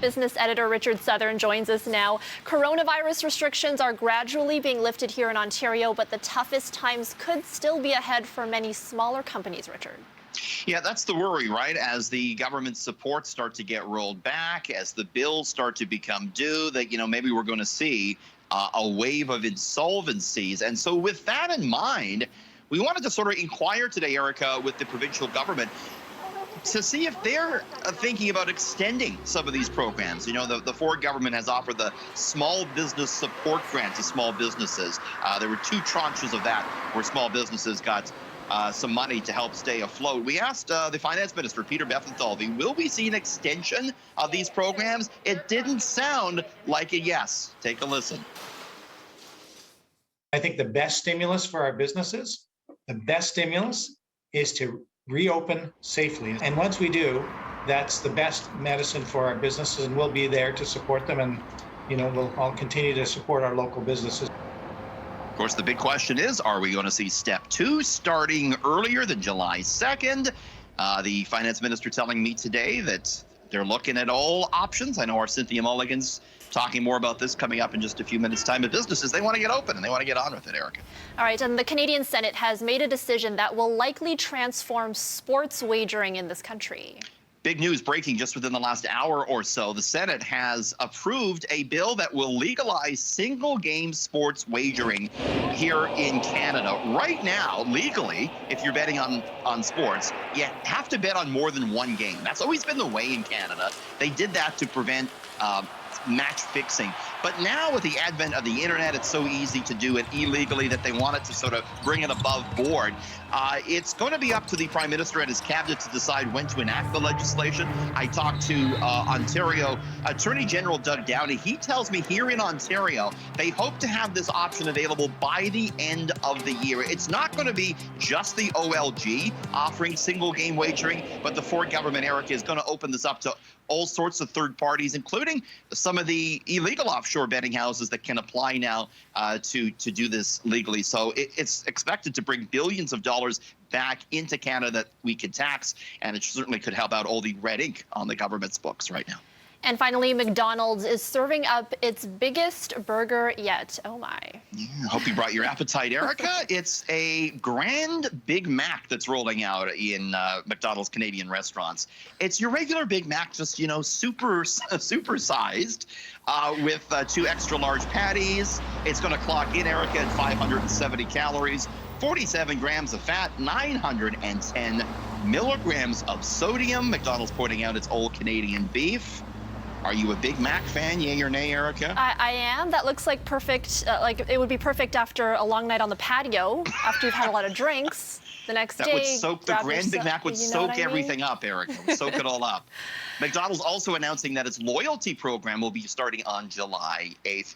business editor Richard Southern joins us now. Coronavirus restrictions are gradually being lifted here in Ontario, but the toughest times could still be ahead for many smaller companies, Richard. Yeah, that's the worry, right? As the government supports start to get rolled back, as the bills start to become due, that, maybe we're going to see a wave of insolvencies. And so with that in mind, we wanted to sort of inquire today, Erica, with the provincial government to see if they're thinking about extending some of these programs. The Ford government has offered the small business support grant to small businesses. There were 2 tranches of that where small businesses got some money to help stay afloat. We asked the finance minister, Peter Bethlenfalvy, will we see an extension of these programs? It didn't sound like a yes. Take a listen. I think the best stimulus for our businesses, the best stimulus is to reopen safely. And once we do, that's the best medicine for our businesses, and we'll be there to support them. And, we'll all continue to support our local businesses. Of course, the big question is, are we going to see step 2 starting earlier than July 2nd? The finance minister telling me today that they're looking at all options. I know our Cynthia Mulligan's talking more about this coming up in just a few minutes' time. But businesses, they want to get open and they want to get on with it, Erica. All right, and the Canadian Senate has made a decision that will likely transform sports wagering in this country. Big news breaking just within the last hour or so. The Senate has approved a bill that will legalize single-game sports wagering here in Canada. Right now, legally, if you're betting on sports, you have to bet on more than one game. That's always been the way in Canada. They did that to prevent match fixing. But now with the advent of the internet, it's so easy to do it illegally that they wanted to sort of bring it above board. It's going to be up to the Prime Minister and his cabinet to decide when to enact the legislation. I talked to Ontario Attorney General Doug Downey. He tells me here in Ontario, they hope to have this option available by the end of the year. It's not going to be just the OLG offering single game wagering, but the Ford government, Eric, is going to open this up to all sorts of third parties, including some of the illegal offshore betting houses that can apply now to do this legally. So it's expected to bring billions of dollars back into Canada that we could tax, and it certainly could help out all the red ink on the government's books right now. And finally, McDonald's is serving up its biggest burger yet. Oh, my. Yeah, I hope you brought your appetite, Erica. It's a grand Big Mac that's rolling out in McDonald's Canadian restaurants. It's your regular Big Mac, just, super sized with 2 extra large patties. It's going to clock in, Erica, at 570 calories, 47 grams of fat, 910 milligrams of sodium. McDonald's pointing out it's all Canadian beef. Are you a Big Mac fan, yay or nay, Erica? I am. That looks like perfect. Like it would be perfect after a long night on the patio, after you've had a lot of drinks. The next day, that would soak the grand Big Mac would soak everything up, Erica. Soak it all up. McDonald's also announcing that its loyalty program will be starting on July 8th.